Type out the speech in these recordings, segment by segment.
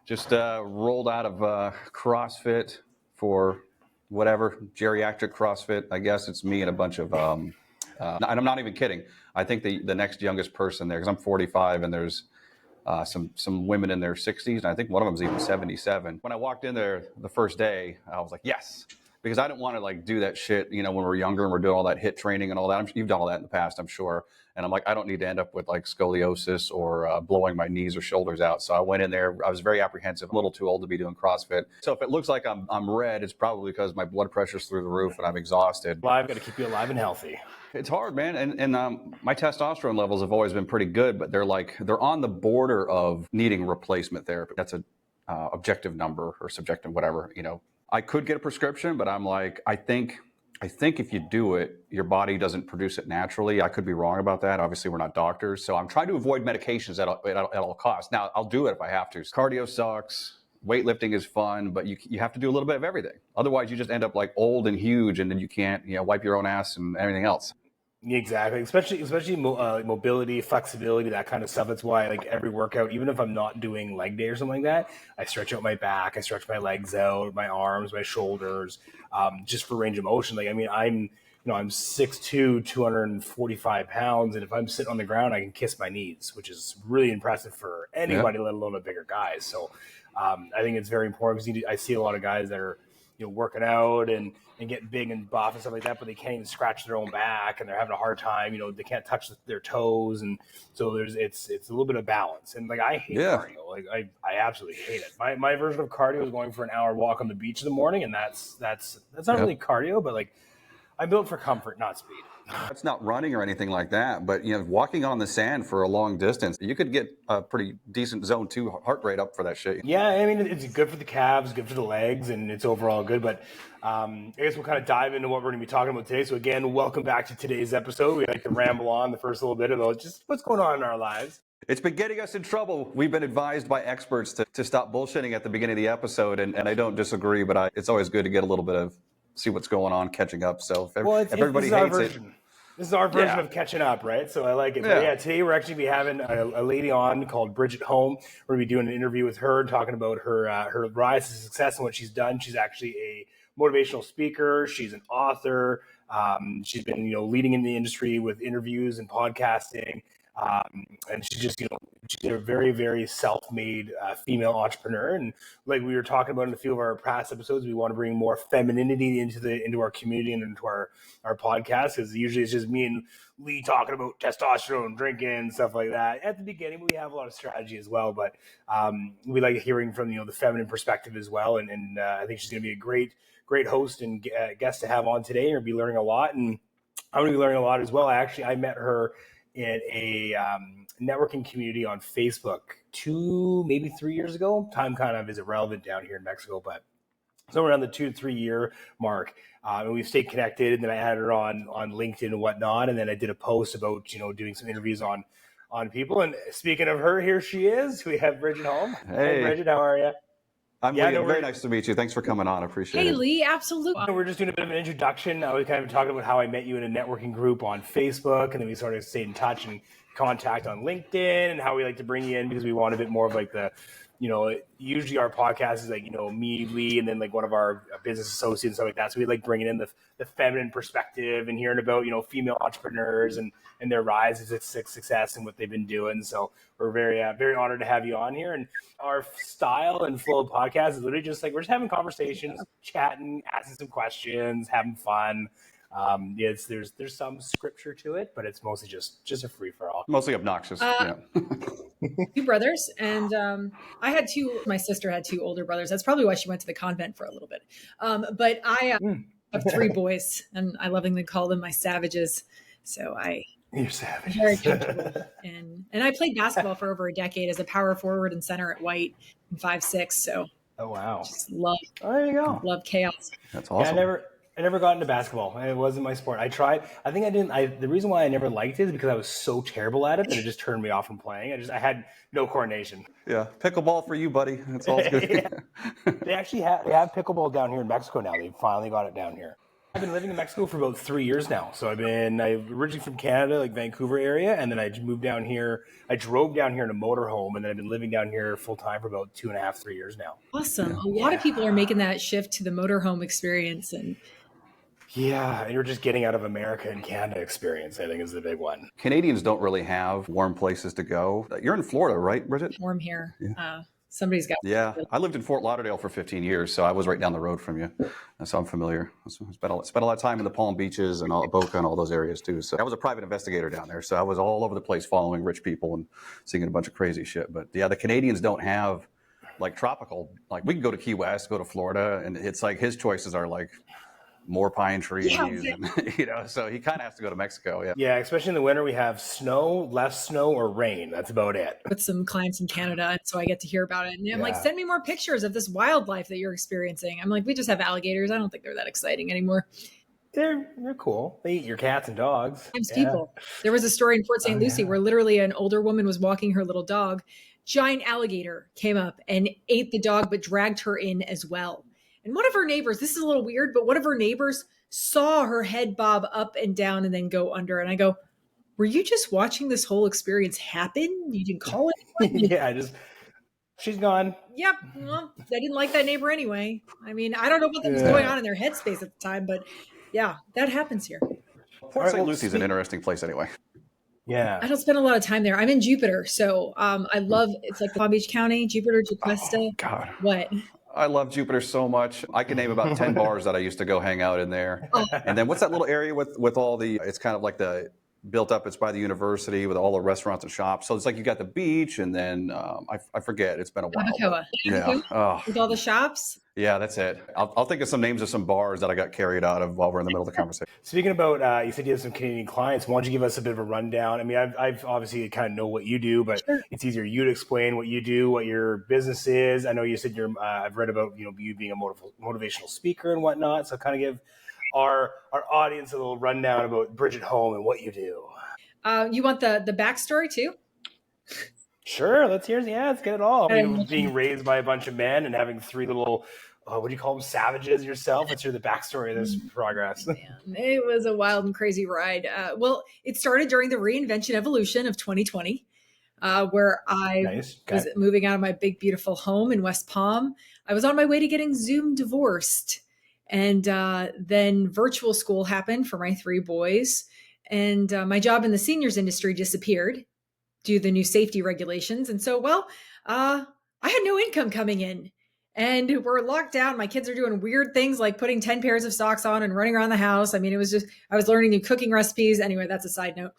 Just rolled out of CrossFit for whatever, geriatric CrossFit. I guess it's me and a bunch of, and I'm not even kidding. I think the next youngest person there, because I'm 45 and there's some women in their 60s, and I think one of them's even 77. When I walked in there the first day, I was like, yes, because I didn't want to like do that shit, when we're younger and we're doing all that HIIT training and all that. You've done all that in the past, I'm sure. And I'm like, I don't need to end up with like scoliosis or blowing my knees or shoulders out. So I went in there. I was very apprehensive. I'm a little too old to be doing CrossFit. So if it looks like I'm red, it's probably because my blood pressure's through the roof and I'm exhausted. Well, I've got to keep you alive and healthy. It's hard, man. And my testosterone levels have always been pretty good, but they're on the border of needing replacement therapy. That's a objective number or subjective, whatever. I could get a prescription, but I'm like, I think if you do it, your body doesn't produce it naturally. I could be wrong about that. Obviously, we're not doctors. So I'm trying to avoid medications at all costs. Now, I'll do it if I have to. Cardio sucks. Weightlifting is fun, but you have to do a little bit of everything. Otherwise, you just end up like old and huge, and then you can't wipe your own ass and everything else. Exactly, especially mobility, flexibility, that kind of stuff. That's why like every workout, even if I'm not doing leg day or something like that, I stretch out my back, I stretch my legs out, my arms, my shoulders, just for range of motion. Like, I mean, I'm 6'2", 245 pounds, and if I'm sitting on the ground, I can kiss my knees, which is really impressive for anybody, let alone a bigger guy. So I think it's very important because I see a lot of guys that are working out and getting big and buff and stuff like that, but they can't even scratch their own back and they're having a hard time. They can't touch their toes, and so it's a little bit of balance. And like I hate cardio, like I absolutely hate it. My version of cardio is going for an hour walk on the beach in the morning, and that's not really cardio, but like I'm built for comfort, not speed. It's not running or anything like that, but walking on the sand for a long distance, you could get a pretty decent zone 2 heart rate up for that shit. Yeah, I mean, it's good for the calves, good for the legs, and it's overall good. But I guess we'll kind of dive into what we're going to be talking about today. So again, welcome back to today's episode. We like to ramble on the first little bit about just what's going on in our lives. It's been getting us in trouble. We've been advised by experts to stop bullshitting at the beginning of the episode, and I don't disagree, but it's always good to get a little bit of see what's going on, catching up. So if everybody hates it. This is our version of catching up, right? So I like it. But today we're actually be having a lady on called Bridget Hom. We're going to be doing an interview with her, talking about her rise to success and what she's done. She's actually a motivational speaker. She's an author. She's been, leading in the industry with interviews and podcasting. And she's just, she's a very, very self-made female entrepreneur. And like we were talking about in a few of our past episodes, we want to bring more femininity into our community and into our podcast, because usually it's just me and Lee talking about testosterone, drinking, and stuff like that. At the beginning, we have a lot of strategy as well, but we like hearing from the feminine perspective as well. And I think she's going to be a great host and guest to have on today. You'll be learning a lot, and I'm going to be learning a lot as well. I met her in a networking community on Facebook 2, maybe 3 years ago. Time kind of is irrelevant down here in Mexico, but somewhere around the 2 to 3 year mark. And we've stayed connected, and then I added her on LinkedIn and whatnot. And then I did a post about, doing some interviews on on people. And speaking of her, here she is. We have Bridget Hom. Hey, Bridget, how are you? I'm Lee. Very nice to meet you. Thanks for coming on. I appreciate it. Hey, Lee, absolutely. We're just doing a bit of an introduction. I was kind of talking about how I met you in a networking group on Facebook, and then we sort of stayed in touch and contact on LinkedIn, and how we like to bring you in because we want a bit more of like the, usually our podcast is like, me, Lee, and then like one of our business associates and stuff like that. So we like bringing in the feminine perspective and hearing about, female entrepreneurs and their rise to success and what they've been doing. So we're very, very honored to have you on here. And our style and flow of podcast is literally just like, we're just having conversations, chatting, asking some questions, having fun. There's some scripture to it, but it's mostly just a free for all. Mostly obnoxious. Two brothers, and my sister had two older brothers. That's probably why she went to the convent for a little bit. But I have three boys, and I lovingly call them my savages. So You're savage. Very comfortable. And I played basketball for over a decade as a power forward and center at White in 5'6". So oh wow, just love. Oh, there you go. Love chaos. That's awesome. Yeah, I never got into basketball. It wasn't my sport. I tried. I think I didn't. The reason why I never liked it is because I was so terrible at it that it just turned me off from playing. I had no coordination. Yeah, pickleball for you, buddy. That's all good. They actually have pickleball down here in Mexico now. They finally got it down here. I've been living in Mexico for about 3 years now. So I'm originally from Canada, like Vancouver area, and then I moved down here. I drove down here in a motorhome, and then I've been living down here full time for about 2.5, 3 years now. Awesome. A lot of people are making that shift to the motorhome experience, and you're just getting out of America and Canada experience, I think, is the big one. Canadians don't really have warm places to go. You're in Florida, right, Bridget? warm here. Somebody's got. Yeah, I lived in Fort Lauderdale for 15 years, so I was right down the road from you, so I'm familiar. I spent a lot of time in the Palm Beaches and Boca and all those areas too. So I was a private investigator down there, so I was all over the place following rich people and seeing a bunch of crazy shit. But yeah, the Canadians don't have like tropical. Like we can go to Key West, go to Florida, and it's like his choices are like more pine trees, and, so he kind of has to go to Mexico. Yeah, especially in the winter, we have snow, less snow, or rain. That's about it. With some clients in Canada, and so I get to hear about it. And I'm like, send me more pictures of this wildlife that you're experiencing. I'm like, we just have alligators. I don't think they're that exciting anymore. They're cool. They eat your cats and dogs. Sometimes people. There was a story in Port St. Lucie where literally an older woman was walking her little dog. Giant alligator came up and ate the dog, but dragged her in as well. And one of her neighbors, this is a little weird, but one of her neighbors saw her head bob up and down and then go under. And I go, were you just watching this whole experience happen? You didn't call it? She's gone. Yep. Well, they didn't like that neighbor anyway. I mean, I don't know what was going on in their headspace at the time, but yeah, that happens here. Port St. Lucie's an interesting place anyway. Yeah. I don't spend a lot of time there. I'm in Jupiter. So I love, it's like Palm Beach County, Jupiter, Juquesta. Oh, God. What? I love Jupiter so much. I can name about 10 bars that I used to go hang out in there. And then what's that little area with all the, it's kind of like the built up, it's by the university with all the restaurants and shops. So it's like you got the beach and then I forget, it's been a while. Abacoa. Yeah. Oh. With all the shops? Yeah, that's it. I'll think of some names of some bars that I got carried out of while we're in the middle of the conversation. Speaking about, you said you have some Canadian clients. Why don't you give us a bit of a rundown? I mean, I've obviously kind of know what you do, but it's easier you to explain what you do, what your business is. I know you said I've read about, you being a motivational speaker and whatnot. So kind of give our audience a little rundown about Bridget Hom and what you do. You want the backstory too? Sure, let's hear it. Yeah, let's get it all. I mean, being raised by a bunch of men and having three little, what do you call them, savages yourself? Let's hear the backstory of this progress. Man, it was a wild and crazy ride. Well, it started during the reinvention evolution of 2020, where I was moving out of my big, beautiful home in West Palm. I was on my way to getting Zoom divorced. And then virtual school happened for my 3 boys. And my job in the seniors industry disappeared due to the new safety regulations. And so, I had no income coming in. And we're locked down. My kids are doing weird things like putting 10 pairs of socks on and running around the house. I mean, it was just, I was learning new cooking recipes. Anyway, that's a side note.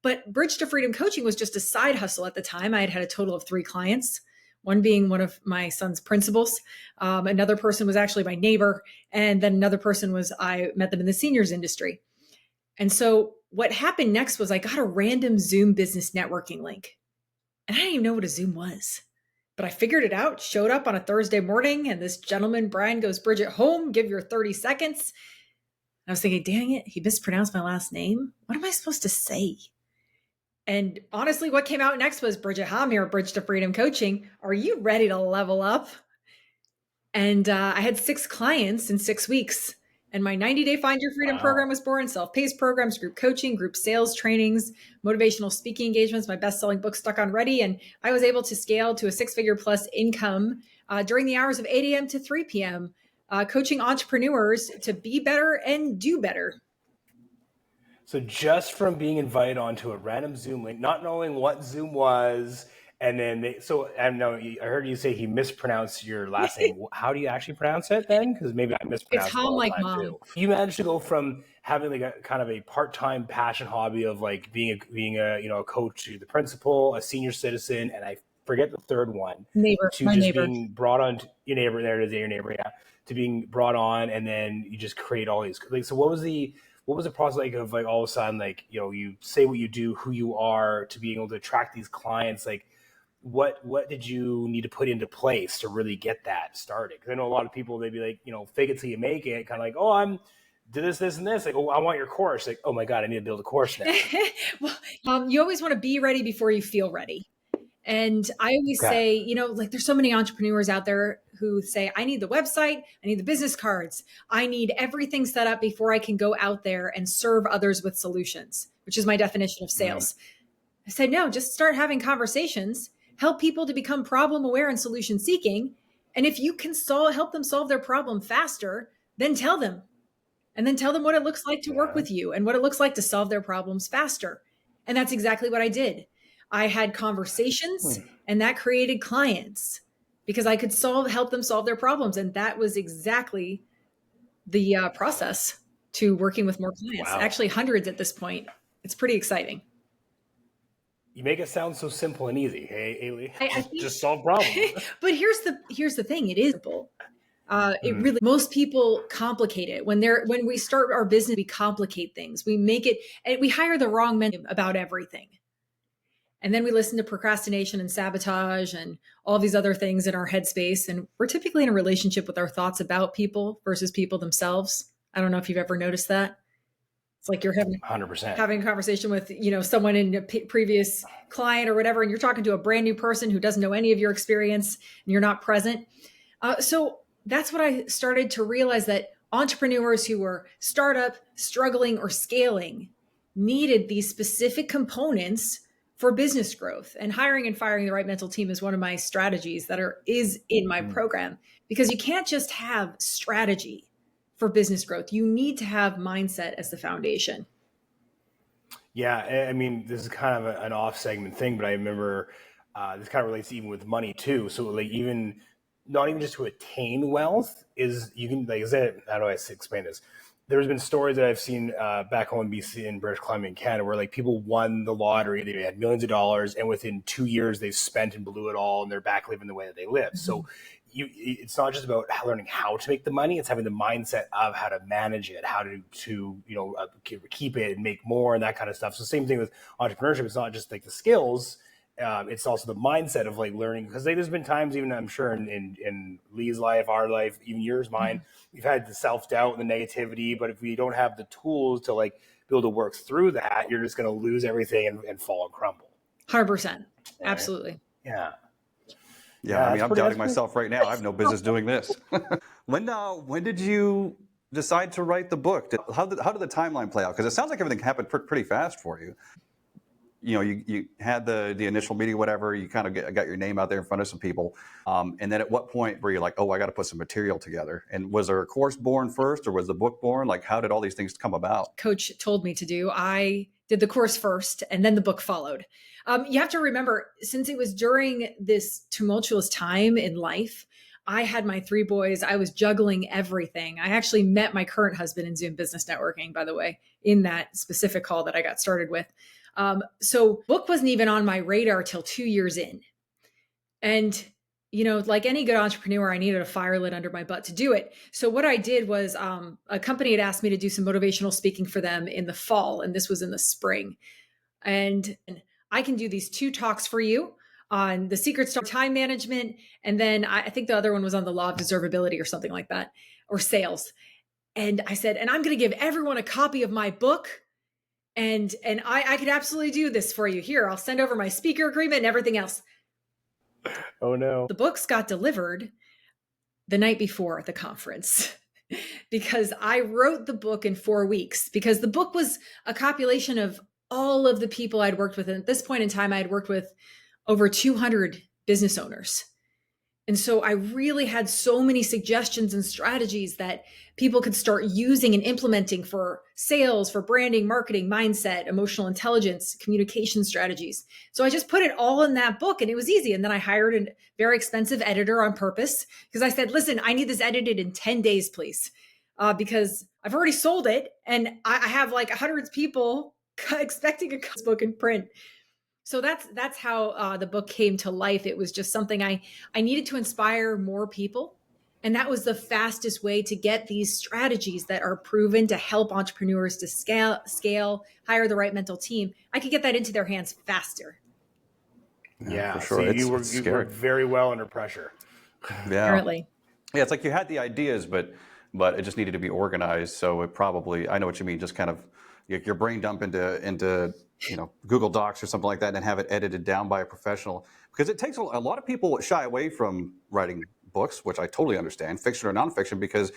But Bridge to Freedom coaching was just a side hustle at the time. I had a total of 3 clients, one being one of my son's principals. Another person was actually my neighbor. And then another person was, I met them in the seniors industry. And so what happened next was I got a random Zoom business networking link. And I didn't even know what a Zoom was. But I figured it out, showed up on a Thursday morning, and this gentleman, Brian, goes, Bridget Hom, give your 30 seconds. And I was thinking, dang it, he mispronounced my last name. What am I supposed to say? And honestly, what came out next was Bridget Hom here at Bridge to Freedom Coaching. Are you ready to level up? And I had 6 clients in 6 weeks. And my 90-day Find Your Freedom program was born. Self-paced programs, group coaching, group sales trainings, motivational speaking engagements, my best-selling book, Stuck on Ready. And I was able to scale to a 6-figure plus income during the hours of 8 a.m. to 3 p.m., coaching entrepreneurs to be better and do better. So just from being invited onto a random Zoom link, not knowing what Zoom was, and then I heard you say he mispronounced your last name. How do you actually pronounce it then? Because maybe I mispronounced it. It's Hom like mom. Too. You managed to go from having like a kind of a part-time passion hobby of like being a coach to the principal, a senior citizen, and I forget the third one. Neighbor, to just being brought on to your neighbor. There it is, your neighbor. Yeah, to being brought on, and then you just create all these. Like, so what was the process like of like all of a sudden like you say what you do, who you are, to being able to attract these clients like. What did you need to put into place to really get that started? Because I know a lot of people, they'd be like, fake it till you make it. Kind of like, oh, I'm do this, and this. Like, oh, I want your course. Like, oh my God, I need to build a course now. Well, you always want to be ready before you feel ready. And I always say, like there's so many entrepreneurs out there who say, I need the website, I need the business cards, I need everything set up before I can go out there and serve others with solutions, which is my definition of sales. I said, no, just start having conversations, help people to become problem aware and solution seeking. And if you can help them solve their problem faster, then tell them. And then tell them what it looks like to work with you and what it looks like to solve their problems faster. And that's exactly what I did. I had conversations and that created clients because I could help them solve their problems. And that was exactly the process to working with more clients. Wow. Actually, hundreds at this point. It's pretty exciting. You make it sound so simple and easy. Hey, Ailey, just solve problems. But here's the thing. It is simple. It really, most people complicate it. When we start our business, we complicate things. We make it, and we hire the wrong men about everything. And then we listen to procrastination and sabotage and all these other things in our headspace. And we're typically in a relationship with our thoughts about people versus people themselves. I don't know if you've ever noticed that. It's like you're having 100% having a conversation with, someone in a previous client or whatever, and you're talking to a brand new person who doesn't know any of your experience and you're not present. So that's what I started to realize, that entrepreneurs who were startup, struggling, or scaling needed these specific components for business growth. And hiring and firing the right mental team is one of my strategies that is in my program, because you can't just have strategy for business growth. You need to have mindset as the foundation. Yeah, I mean, this is kind of an off segment thing, but I remember this kind of relates even with money too. So like not even just to attain wealth is, you can, like I said, how do I explain this? There's been stories that I've seen back home in BC, in British Columbia, in Canada, where like people won the lottery, they had millions of dollars, and within 2 years they've spent and blew it all, and they're back living the way that they live. Mm-hmm. So it's not just about learning how to make the money; it's having the mindset of how to manage it, how to keep it and make more, and that kind of stuff. So same thing with entrepreneurship; it's not just like the skills. It's also the mindset of like learning, because there's been times, even I'm sure in Lee's life, our life, even yours, mine, we've had the self-doubt and the negativity, but if we don't have the tools to like be able to work through that, you're just going to lose everything and fall and crumble. 100%. Right? Absolutely. Yeah. I mean, I'm doubting myself right now. I have no business doing this. When did you decide to write the book? How did the timeline play out? Because it sounds like everything happened pretty fast for you. You had the initial meeting, whatever, you kind of got your name out there in front of some people. And then at what point were you like, oh, I got to put some material together? And was there a course born first, or was the book born? Like, how did all these things come about? Coach told me to do. I did the course first, and then the book followed. You have to remember, since it was during this tumultuous time in life, I had my 3 boys. I was juggling everything. I actually met my current husband in Zoom Business Networking, by the way, in that specific call that I got started with. So book wasn't even on my radar till 2 years in. And, like any good entrepreneur, I needed a fire lit under my butt to do it. So what I did was, a company had asked me to do some motivational speaking for them in the fall, and this was in the spring. And I can do these 2 talks for you on the secrets to time management. And then I think the other one was on the law of deservability or something like that, or sales. And I said, and I'm going to give everyone a copy of my book. And I could absolutely do this for you. Here, I'll send over my speaker agreement and everything else. Oh no. The books got delivered the night before the conference because I wrote the book in 4 weeks, because the book was a compilation of all of the people I'd worked with. And at this point in time, I had worked with over 200 business owners. And so I really had so many suggestions and strategies that people could start using and implementing for sales, for branding, marketing, mindset, emotional intelligence, communication strategies. So I just put it all in that book, and it was easy. And then I hired a very expensive editor on purpose, because I said, listen, I need this edited in 10 days, please, because I've already sold it. And I have like hundreds of people expecting a book in print. So that's how the book came to life. It was just something I needed to inspire more people. And that was the fastest way to get these strategies that are proven to help entrepreneurs to scale, hire the right mental team. I could get that into their hands faster. Yeah, for sure. So you worked very well under pressure. Yeah. Apparently. Yeah, it's like you had the ideas, but it just needed to be organized. So it probably, I know what you mean, just kind of your brain dump into Google Docs or something like that, and then have it edited down by a professional. Because it takes a lot of people shy away from writing books, which I totally understand, fiction or nonfiction, because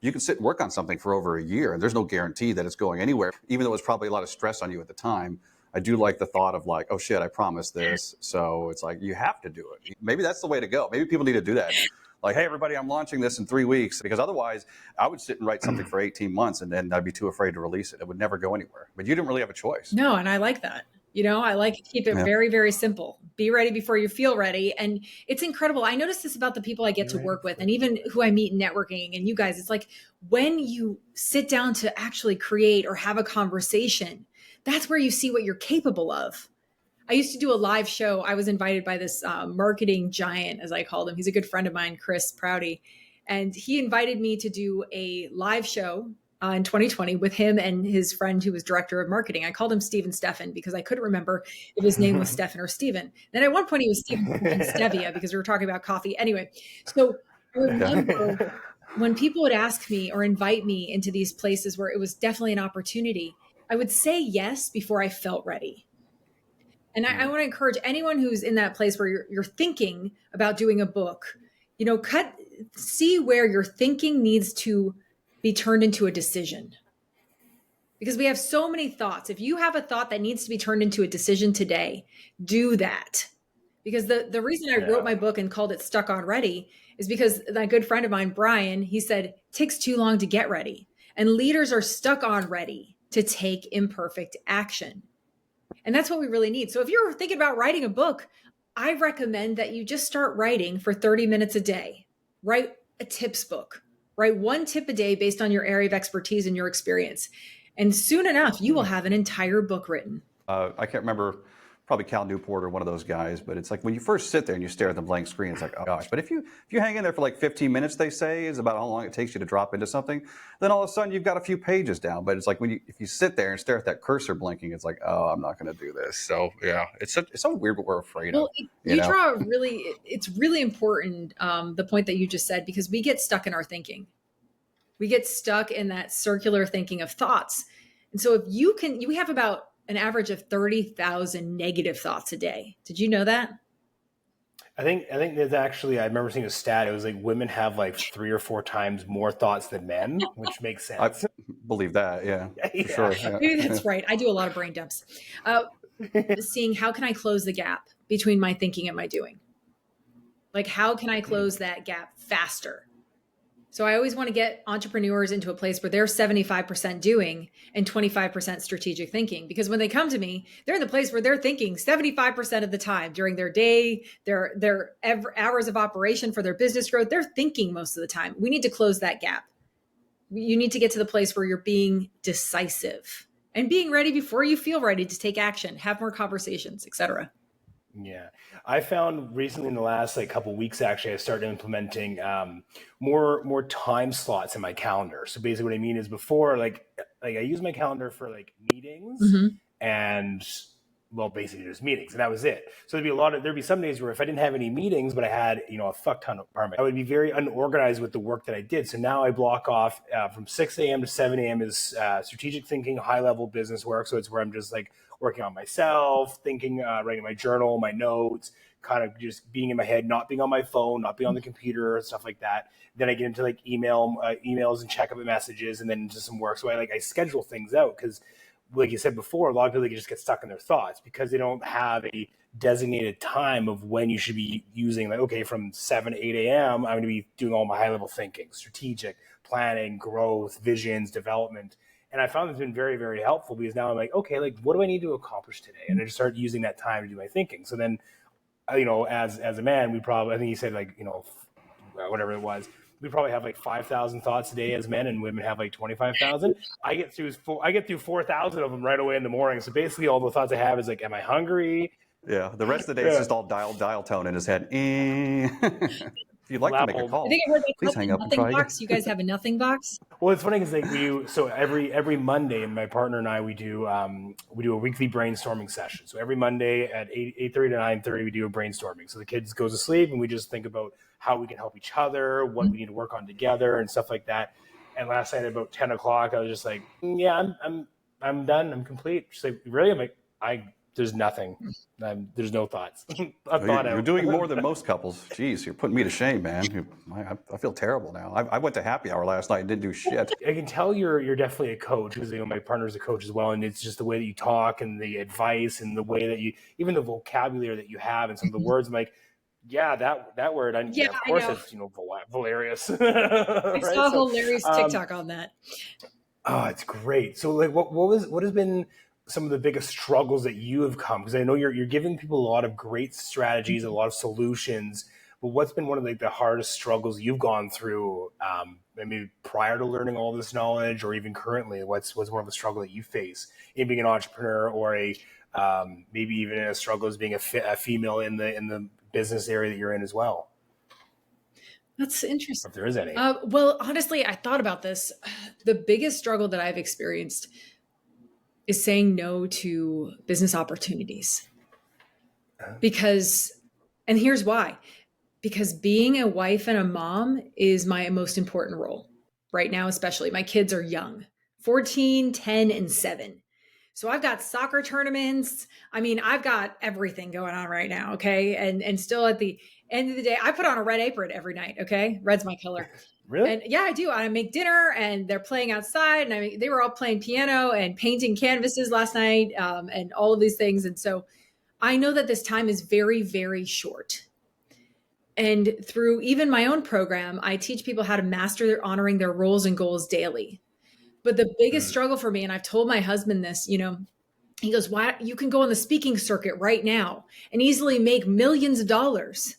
you can sit and work on something for over a year and there's no guarantee that it's going anywhere, even though it's probably a lot of stress on you at the time. I do like the thought of like, oh shit, I promised this. So it's like, you have to do it. Maybe that's the way to go. Maybe people need to do that. Like, hey, everybody, I'm launching this in 3 weeks, because otherwise I would sit and write something for 18 months and then I'd be too afraid to release it. It would never go anywhere. But you didn't really have a choice. No, and I like that. I like to keep it very, very simple. Be ready before you feel ready. And it's incredible. I notice this about the people I get to work with, and even who I meet in networking, and you guys, it's like when you sit down to actually create or have a conversation, that's where you see what you're capable of. I used to do a live show. I was invited by this marketing giant, as I called him. He's a good friend of mine, Chris Prouty. And he invited me to do a live show in 2020 with him and his friend who was director of marketing. I called him Steven Steffen because I couldn't remember if his name was Steffen or Steven. Then at one point he was Steven and Stevia because we were talking about coffee. Anyway, so I remember when people would ask me or invite me into these places where it was definitely an opportunity, I would say yes before I felt ready. And I want to encourage anyone who's in that place where you're thinking about doing a book, see where your thinking needs to be turned into a decision. Because we have so many thoughts. If you have a thought that needs to be turned into a decision today, do that. Because the reason I wrote my book and called it Stuck on Ready is because a good friend of mine, Brian, he said, it takes too long to get ready. And leaders are stuck on ready to take imperfect action. And that's what we really need. So if you're thinking about writing a book, I recommend that you just start writing for 30 minutes a day. Write a tips book. Write one tip a day based on your area of expertise and your experience. And soon enough, you will have an entire book written. I can't remember, probably Cal Newport or one of those guys, but it's like when you first sit there and you stare at the blank screen, it's like, oh gosh. But if you hang in there for like 15 minutes, they say, is about how long it takes you to drop into something, then all of a sudden you've got a few pages down. But it's like if you sit there and stare at that cursor blinking, it's like, oh, I'm not going to do this. So yeah, it's so weird what we're afraid of. It's really important, the point that you just said, because we get stuck in our thinking. We get stuck in that circular thinking of thoughts. And so if we have about an average of 30,000 negative thoughts a day. Did you know that? I think there's actually, I remember seeing a stat. It was like women have like 3 or 4 times more thoughts than men, which makes sense. I believe that. Yeah, for sure. Yeah. Maybe that's right. I do a lot of brain dumps. Seeing how can I close the gap between my thinking and my doing? Like, how can I close that gap faster? So I always want to get entrepreneurs into a place where they're 75% doing and 25% strategic thinking. Because when they come to me, they're in the place where they're thinking 75% of the time during their day, their hours of operation for their business growth. They're thinking most of the time. We need to close that gap. You need to get to the place where you're being decisive and being ready before you feel ready to take action, have more conversations, etc. Yeah. I found recently in the last couple of weeks, actually, I started implementing more time slots in my calendar. So basically what I mean is before, like I use my calendar for meetings and basically just meetings, and that was it. So there'd be some days where if I didn't have any meetings, but I had, a fuck ton of apartment, I would be very unorganized with the work that I did. So now I block off from 6 a.m. to 7 a.m. is strategic thinking, high level business work. So it's where I'm just working on myself, thinking, writing my journal, my notes, kind of just being in my head, not being on my phone, not being on the computer, stuff like that. Then I get into emails and check up messages, and then into some work. So I schedule things out because, like you said before, a lot of people just get stuck in their thoughts because they don't have a designated time of when you should be using, from 7 to 8 a.m., I'm going to be doing all my high level thinking, strategic planning, growth, visions, development. And I found it's been very, very helpful because now I'm like, okay, what do I need to accomplish today? And I just start using that time to do my thinking. So then, as a man, we probably, I think you said whatever it was, we probably have 5,000 thoughts a day as men, and women have 25,000. I get through 4,000 of them right away in the morning. So basically all the thoughts I have is am I hungry? Yeah. The rest of the day is just all dial tone in his head. If you'd like to make a call, please hang up and try again. You guys have a nothing box? Well, it's funny because so every Monday, my partner and I, we do a weekly brainstorming session. So every Monday at 8:30 to 9:30, we do a brainstorming. So the kids go to sleep and we just think about how we can help each other, what we need to work on together and stuff like that. And last night at about 10 o'clock, I was just like, yeah, I'm done. I'm complete. She's like, really? I'm like, there's nothing. There's no thoughts. You're doing more than most couples. Jeez, you're putting me to shame, man. I feel terrible now. I went to happy hour last night and didn't do shit. I can tell you're definitely a coach, because my partner's a coach as well, and it's just the way that you talk and the advice and the way that you, even the vocabulary that you have and some of the words. I'm like, yeah, that word. Of course, it's hilarious. I saw a hilarious TikTok on that. Oh, it's great. So, like, what has been some of the biggest struggles that you have come? Because I know you're giving people a lot of great strategies, a lot of solutions. But what's been one of the hardest struggles you've gone through, maybe prior to learning all this knowledge, or even currently? What's one of the struggle that you face in being an entrepreneur, or maybe even a struggle as being a female in the business area that you're in as well? That's interesting. If there is any. Well, honestly, I thought about this. The biggest struggle that I've experienced is saying no to business opportunities. And here's why. Because being a wife and a mom is my most important role right now, especially. My kids are young, 14, 10, and 7. So I've got soccer tournaments. I mean, I've got everything going on right now. Okay. And still at the end of the day, I put on a red apron every night. Okay. Red's my color. Really? And yeah, I do. I make dinner and they're playing outside, and they were all playing piano and painting canvases last night, and all of these things. And so I know that this time is very, very short. And through even my own program, I teach people how to master honoring their roles and goals daily. But the biggest struggle for me, and I've told my husband this, he goes, why you can go on the speaking circuit right now and easily make millions of dollars,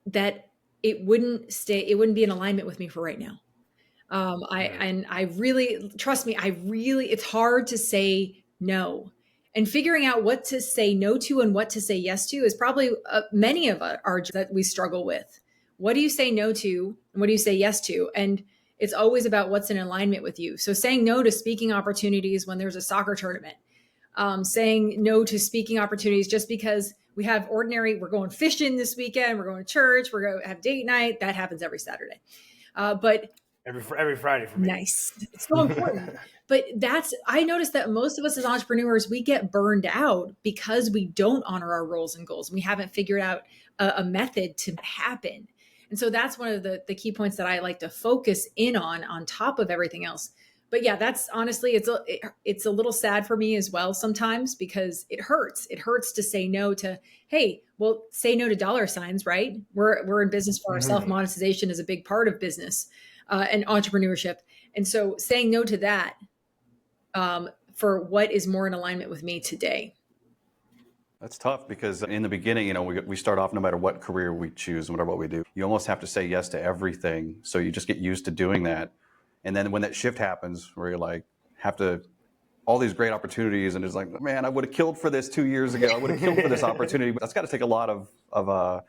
that it wouldn't be in alignment with me for right now. I really, trust me, it's hard to say no, and figuring out what to say no to and what to say yes to is probably many of our that we struggle with. What do you say no to and what do you say yes to? And it's always about what's in alignment with you. So saying no to speaking opportunities when there's a soccer tournament, saying no to speaking opportunities just because we're going fishing this weekend, we're going to church, we're going to have date night. That happens every Saturday. But every Friday for me. Nice. It's so important. But I noticed that most of us as entrepreneurs, we get burned out because we don't honor our roles and goals. We haven't figured out a method to happen. And so that's one of the key points that I like to focus in on top of everything else. But yeah, that's honestly, it's a little sad for me as well sometimes, because it hurts. It hurts to say no to, hey, well, say no to dollar signs, right? We're in business for ourselves. Monetization is a big part of business and entrepreneurship. And so saying no to that for what is more in alignment with me today. That's tough, because in the beginning, we start off, no matter what career we choose, no matter what we do, you almost have to say yes to everything. So you just get used to doing that. And then when that shift happens, where you're like, all these great opportunities, and it's like, man, I would have killed for this 2 years ago. I would have killed for this opportunity. But that's got to take a lot of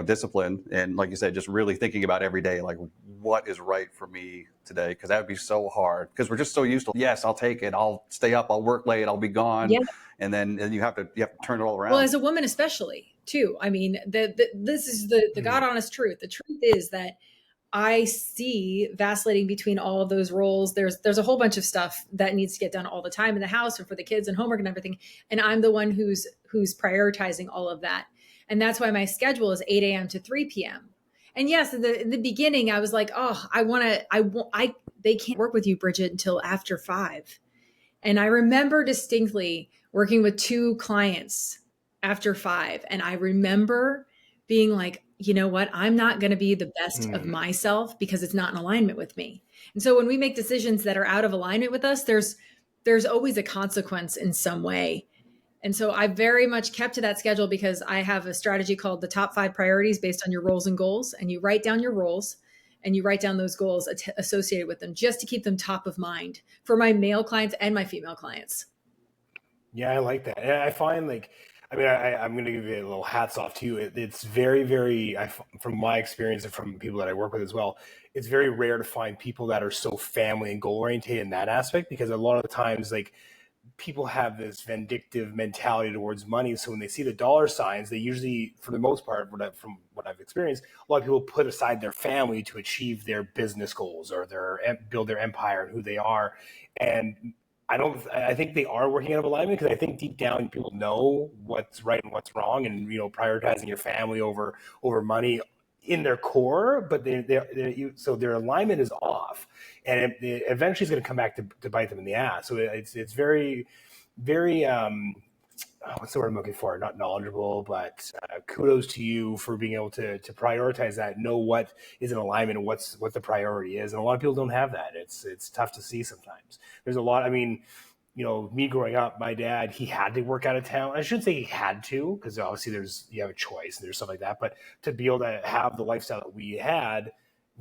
discipline. And like you said, just really thinking about every day, like, what is right for me today? Because that would be so hard, because we're just so used to, yes, I'll take it. I'll stay up. I'll work late. I'll be gone. Yeah. And then you have to turn it all around. Well, as a woman, especially too, I mean, this is the God honest truth. The truth is that I see vacillating between all of those roles. There's a whole bunch of stuff that needs to get done all the time in the house and for the kids and homework and everything. And I'm the one who's prioritizing all of that. And that's why my schedule is 8 a.m. to 3 p.m. And yes, in the beginning, I was like, they can't work with you, Bridget, until after 5. And I remember distinctly working with 2 clients after 5. And I remember being like, you know what? I'm not going to be the best of myself because it's not in alignment with me. And so when we make decisions that are out of alignment with us, there's always a consequence in some way. And so I very much kept to that schedule, because I have a strategy called the top 5 priorities based on your roles and goals. And you write down your roles and you write down those goals associated with them, just to keep them top of mind for my male clients and my female clients. Yeah, I like that. And I find I'm going to give you a little hats off to you. It's very, very, from my experience and from people that I work with as well, it's very rare to find people that are so family and goal oriented in that aspect, because a lot of the times, like, people have this vindictive mentality towards money. So when they see the dollar signs, they usually, for the most part, from what I've experienced, a lot of people put aside their family to achieve their business goals or build their empire and who they are. And I think they are working out of alignment, because I think deep down people know what's right and what's wrong, and prioritizing your family over money in their core, but so their alignment is off, and it eventually is going to come back to bite them in the ass. So it's very, very what's the word I'm looking for? Not knowledgeable, but kudos to you for being able to prioritize that, know what is in alignment and what the priority is. And a lot of people don't have that. It's tough to see sometimes. There's a lot. I mean, me growing up, my dad, he had to work out of town. I shouldn't say he had to, because obviously you have a choice and there's stuff like that. But to be able to have the lifestyle that we had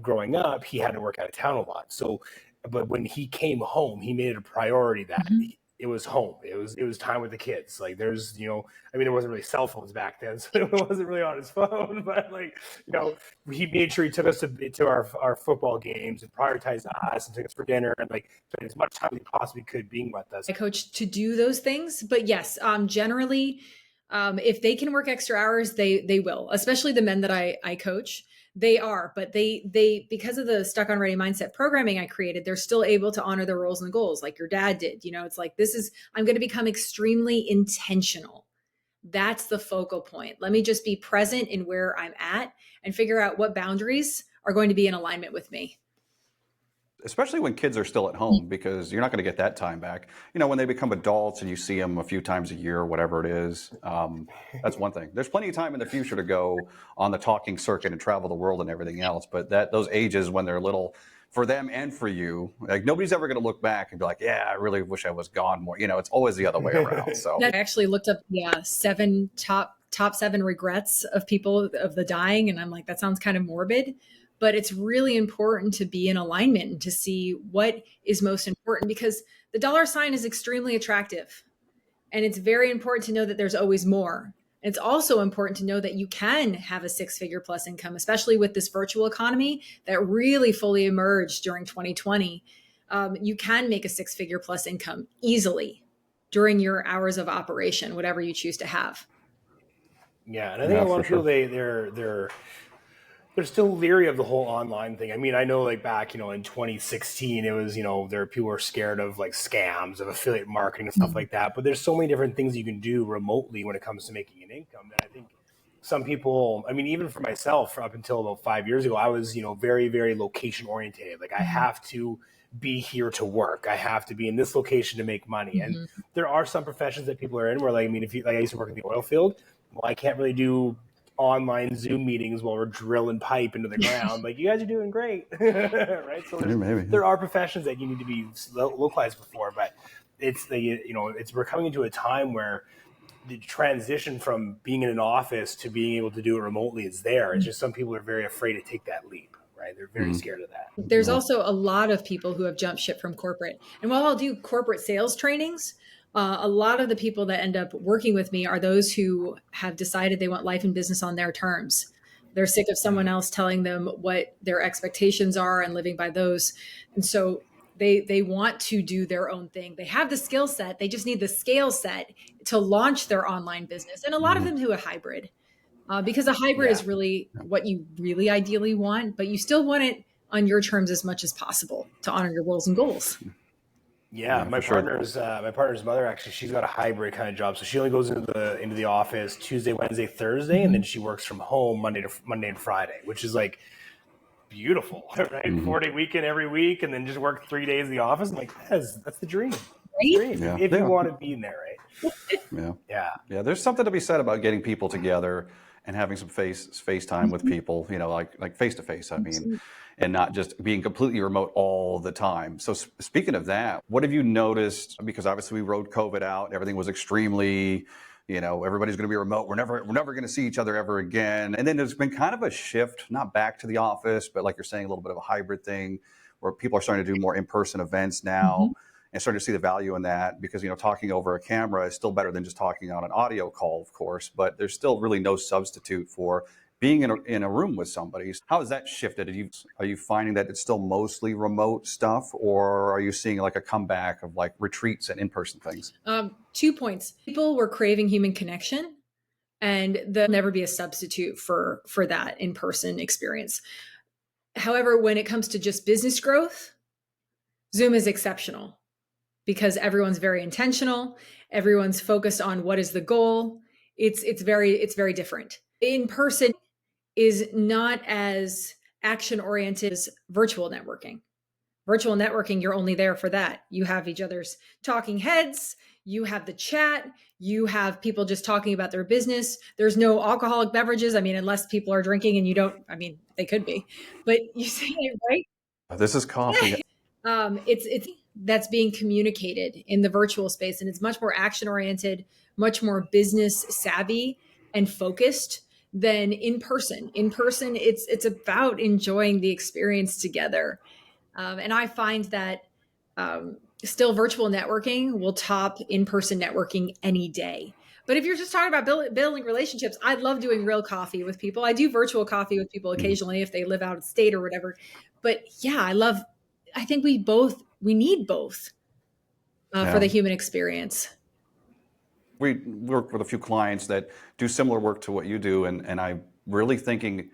growing up, he had to work out of town a lot. So, but when he came home, he made it a priority that it was home. It was time with the kids. Like there's, there wasn't really cell phones back then, so it wasn't really on his phone, but he made sure he took us to our football games and prioritized us and took us for dinner and spent as much time as he possibly could being with us. I coach to do those things, but yes, generally, if they can work extra hours, they will, especially the men that I coach. They are, but they because of the Stuck on Ready mindset programming I created, they're still able to honor their roles and goals like your dad did. It's like, I'm going to become extremely intentional. That's the focal point. Let me just be present in where I'm at and figure out what boundaries are going to be in alignment with me. Especially when kids are still at home, because you're not going to get that time back. When they become adults and you see them a few times a year, whatever it is, that's one thing. There's plenty of time in the future to go on the talking circuit and travel the world and everything else. But those ages when they're little, for them and for you, like nobody's ever going to look back and be like, yeah, I really wish I was gone more. It's always the other way around. So I actually looked up the top 7 regrets of people of the dying. And I'm like, that sounds kind of morbid. But it's really important to be in alignment and to see what is most important, because the dollar sign is extremely attractive. And it's very important to know that there's always more. And it's also important to know that you can have a 6-figure plus income, especially with this virtual economy that really fully emerged during 2020. You can make a 6-figure plus income easily during your hours of operation, whatever you choose to have. Yeah, and I think a lot of people, they're still leery of the whole online thing. I mean, I know back, in 2016, it was, people were scared of scams, of affiliate marketing and stuff like that. But there's so many different things you can do remotely when it comes to making an income. And I think some people, even for myself, up until about 5 years ago, I was, very, very location oriented. I have to be here to work. I have to be in this location to make money. And there are some professions that people are in where, if you, I used to work in the oil field. Well, I can't really do online Zoom meetings while we're drilling pipe into the ground. You guys are doing great. Right? So there are professions that you need to be localized before, but we're coming into a time where the transition from being in an office to being able to do it remotely is there. It's just some people are very afraid to take that leap. Right? They're very scared of that. There's also a lot of people who have jumped ship from corporate. And while I'll do corporate sales trainings, a lot of the people that end up working with me are those who have decided they want life and business on their terms. They're sick of someone else telling them what their expectations are and living by those. And so they want to do their own thing. They have the skill set. They just need the scale set to launch their online business. And a lot of them do a hybrid because a hybrid is really what you really ideally want, but you still want it on your terms as much as possible to honor your roles and goals. Yeah, my partner's mother, actually, she's got a hybrid kind of job. So she only goes into the office Tuesday, Wednesday, Thursday, and then she works from home Monday and Friday, which is beautiful, right? 4-day weekend every week, and then just work 3 days in the office. I'm that's the dream. Right? Yeah. If you want to be in there, right? Yeah. There's something to be said about getting people together and having some face time with people, like face to face. And not just being completely remote all the time. So speaking of that, what have you noticed? Because obviously we rode COVID out. Everything was extremely, everybody's going to be remote. We're never going to see each other ever again. And then there's been kind of a shift, not back to the office, but like you're saying, a little bit of a hybrid thing where people are starting to do more in-person events now and starting to see the value in that because, talking over a camera is still better than just talking on an audio call, of course, but there's still really no substitute for being in a room with somebody. How has that shifted? Are you finding that it's still mostly remote stuff, or are you seeing a comeback of retreats and in-person things? 2 points. People were craving human connection, and there'll never be a substitute for that in-person experience. However, when it comes to just business growth, Zoom is exceptional. because everyone's very intentional. Everyone's focused on what is the goal. It's very different. In person is not as action oriented as virtual networking. Virtual networking, you're only there for that. You have each other's talking heads, you have the chat, you have people just talking about their business. There's no alcoholic beverages. I mean, unless people are drinking and you don't, I mean, they could be, but you see it, right? This is coffee. It's that's being communicated in the virtual space, and it's much more action oriented, much more business savvy and focused than in person. In person, it's about enjoying the experience together. And I find that still virtual networking will top in-person networking any day. But if you're just talking about building relationships, I love doing real coffee with people. I do virtual coffee with people occasionally if they live out of state or whatever. But yeah, I think we need both for the human experience. We work with a few clients that do similar work to what you do, and I'm really thinking,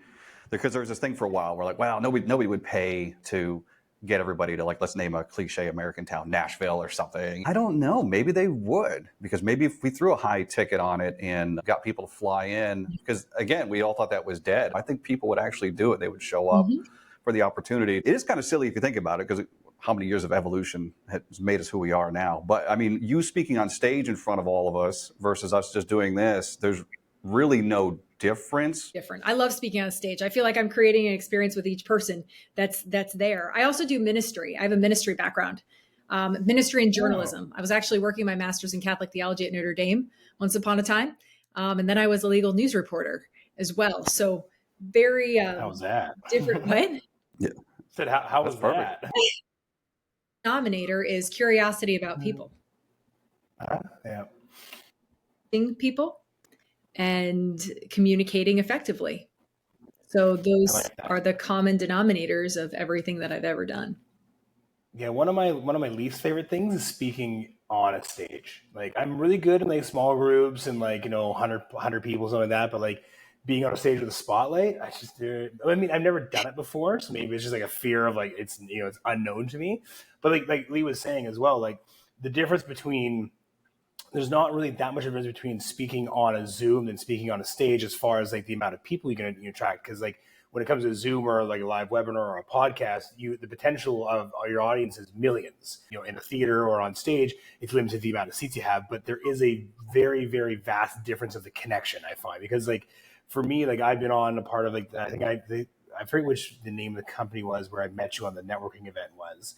because there was this thing for a while, we're like, wow, nobody would pay to get everybody to, like, let's name a cliche American town, Nashville or something. I don't know, maybe they would, because maybe if we threw a high ticket on it and got people to fly in, because again, we all thought that was dead. I think people would actually do it. They would show up for the opportunity. It is kind of silly if you think about it, because how many years of evolution has made us who we are now. But I mean, you speaking on stage in front of all of us versus us just doing this, there's really no difference. I love speaking on stage. I feel like I'm creating an experience with each person that's there. I also do ministry. I have a ministry background, ministry and journalism. I was actually working my master's in Catholic theology at Notre Dame once upon a time. And then I was a legal news reporter as well. So very how's that? Different. What? Yeah. Said how was that? Denominator is curiosity about people. Yeah. People and communicating effectively. So those are the common denominators of everything that I've ever done. Yeah, one of my least favorite things is speaking on a stage. Like, I'm really good in like small groups and like, 100 people, something like that, but like being on a stage with a spotlight, I mean, I've never done it before, so maybe it's just like a fear of like it's unknown to me. But like Lee was saying as well, like the difference between, there's not really that much difference between speaking on a Zoom and speaking on a stage as far as like the amount of people you can attract. Because like when it comes to Zoom or like a live webinar or a podcast, the potential of your audience is millions. In a theater or on stage, it's limited to the amount of seats you have. But there is a very, very vast difference of the connection, I find, because like for me, like I've been on a part of like I think I forget which the name of the company was where I met you on the networking event was,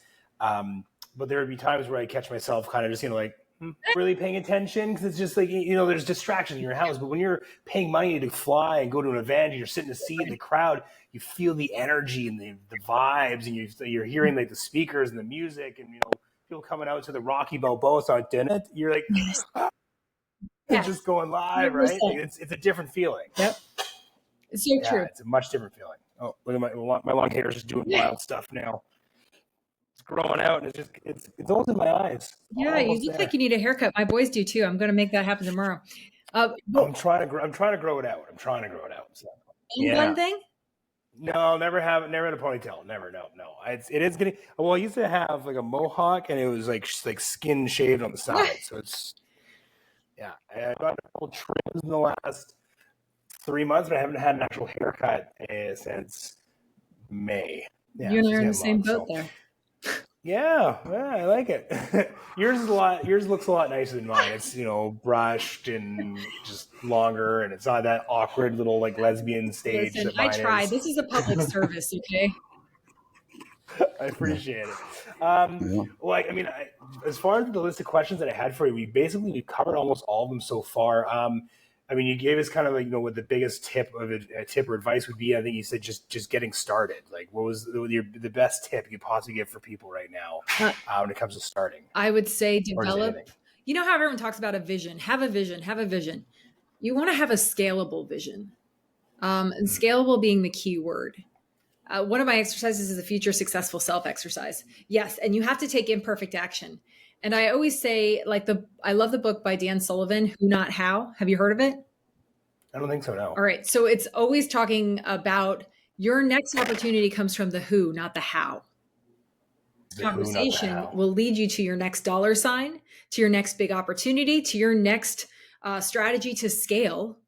but there would be times where I catch myself kind of just like really paying attention, because it's just like there's distractions in your house. But when you're paying money to fly and go to an event and you're sitting in a seat in the crowd, you feel the energy and the vibes, and you're hearing like the speakers and the music, and people coming out to the Rocky Balboa song. You're like, it's just going live, 100%. Right? Like it's a different feeling. Yep, it's so true. It's a much different feeling. Oh, look at my long hair is just doing wild stuff now. Growing out, and it's almost in my eyes. Yeah, you look like you need a haircut. My boys do too. I'm going to make that happen tomorrow. I'm trying to grow it out. So. One thing? No, never had a ponytail. Never. No. It is getting. Well, I used to have like a mohawk, and it was like skin shaved on the side. So it's I got a couple trims in the last 3 months, but I haven't had an actual haircut since May. Yeah, you and I are in the same boat there. Yeah, I like it. Yours looks a lot nicer than mine. It's brushed and just longer, and it's not that awkward little like lesbian stage. Listen, I tried. This is a public service, okay? I appreciate it. Well, I mean, as far as the list of questions that I had for you, we've covered almost all of them so far. I mean, you gave us kind of like what the biggest tip or advice would be. I think you said just getting started. Like, what was the best tip you could possibly give for people right now when it comes to starting? I would say develop. You know how everyone talks about a vision. Have a vision. Have a vision. You want to have a scalable vision, and scalable being the key word. One of my exercises is a future successful self exercise. Yes, and you have to take imperfect action. And I always say, I love the book by Dan Sullivan, Who Not How. Have you heard of it? I don't think so, no. All right. So it's always talking about your next opportunity comes from the who, not the how. The who, not the Conversation how. will lead you to your next dollar sign, to your next big opportunity, to your next strategy to scale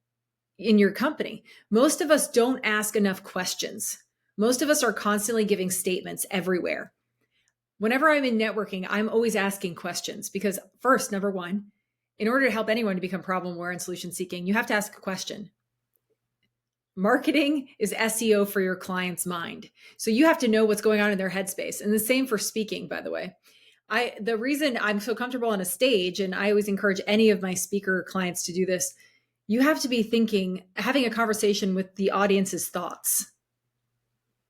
in your company. Most of us don't ask enough questions. Most of us are constantly giving statements everywhere. Whenever I'm in networking, I'm always asking questions because first, number one, in order to help anyone to become problem aware and solution seeking, you have to ask a question. Marketing is SEO for your client's mind. So you have to know what's going on in their headspace. And the same for speaking, by the way. The reason I'm so comfortable on a stage, and I always encourage any of my speaker clients to do this, you have to be thinking, having a conversation with the audience's thoughts.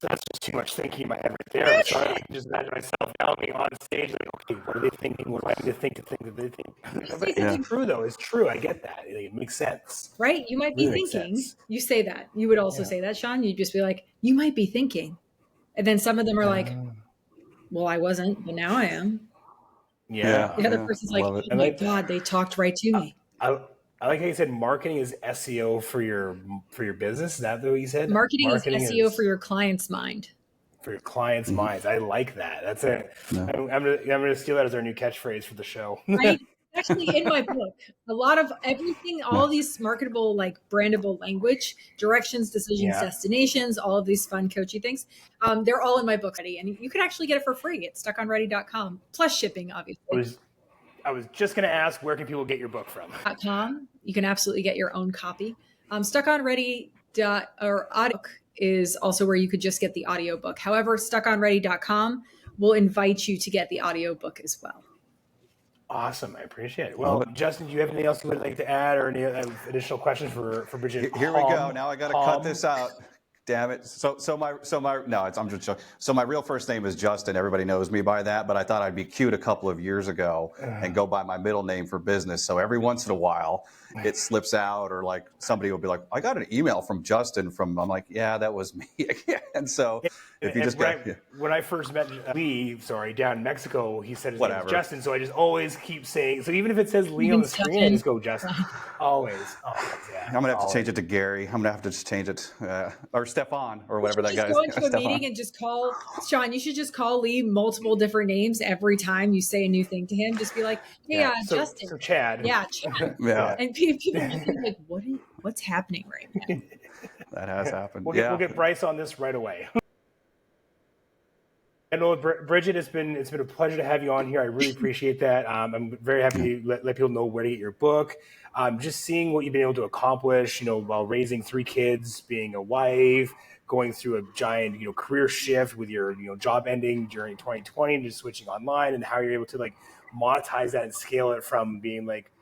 That's just too much thinking in my head right there. So I can just imagine myself now being on stage, like, okay, what are they thinking? What do I need to think that they think? But it's true, though. It's true. I get that. It makes sense. Right? You might be thinking, you say that. You would also say that, Sean. You'd just be like, you might be thinking. And then some of them are like, well, I wasn't, but now I am. Yeah. The other person's like, oh my God, they talked right to me. I like how you said marketing is SEO for your business. Is that what you said? Marketing is SEO for your client's mind. For your clients' minds. I like that. That's it. Yeah. I'm gonna steal that as our new catchphrase for the show. Actually, in my book, a lot of everything, all these marketable, like brandable language, directions, decisions, destinations, all of these fun coachy things, they're all in my book already. And you can actually get it for free at stuckonready.com, plus shipping, obviously. I was just going to ask, where can people get your book from? .com. You can absolutely get your own copy. Stuckonready or audio is also where you could just get the audiobook. However, stuckonready.com will invite you to get the audiobook as well. Awesome. I appreciate it. Well, Justin, do you have anything else you would like to add or any additional questions for Bridget? Here we go. Now I got to cut this out. Damn it. So my real first name is Justin. Everybody knows me by that, but I thought I'd be cute a couple of years ago and go by my middle name for business. So every once in a while it slips out, or like somebody will be like, I got an email from Justin I'm like, yeah, that was me again. So if you just when I first met Lee, down in Mexico, he said his name was Justin. So I just always keep saying, so even if it says Lee on the screen, I just go Justin. Always. Yeah. I'm going to have to change it to Gary. I'm going to have to just change it. Or Stefan, or whatever that guy is. Go into a meeting and just call Sean. You should just call Lee multiple different names every time you say a new thing to him. Just be like, hey, Justin. So Chad. Yeah, Chad. Yeah. And people will be like, what's happening right now? That has happened. We'll get Bryce on this right away. I know, Bridget, it's been a pleasure to have you on here. I really appreciate that. I'm very happy to let people know where to get your book. Just seeing what you've been able to accomplish, while raising 3 kids, being a wife, going through a giant, career shift with your, job ending during 2020 and just switching online, and how you're able to monetize that and scale it from being like,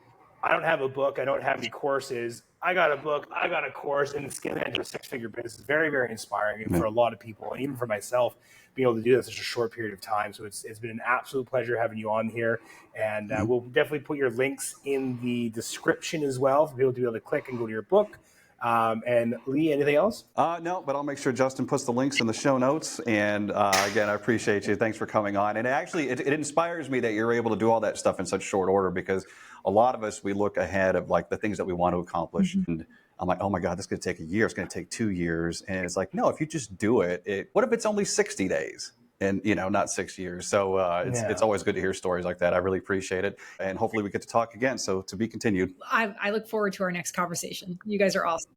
I don't have a book, I don't have any courses, I got a book, I got a course, and scaling that into a 6-figure business is very, very inspiring for a lot of people, and even for myself, being able to do that in such a short period of time. So it's been an absolute pleasure having you on here, and we'll definitely put your links in the description as well for people to be able to click and go to your book. And Lee, anything else? No, but I'll make sure Justin puts the links in the show notes. And again, I appreciate you. Thanks for coming on. And actually, it inspires me that you're able to do all that stuff in such short order, because a lot of us, we look ahead of the things that we want to accomplish. Mm-hmm. And I'm like, oh my God, this is going to take a year. It's going to take 2 years. And it's like, no, if you just do it, what if it's only 60 days? And, not 6 years. So it's always good to hear stories like that. I really appreciate it. And hopefully we get to talk again. So to be continued. I look forward to our next conversation. You guys are awesome.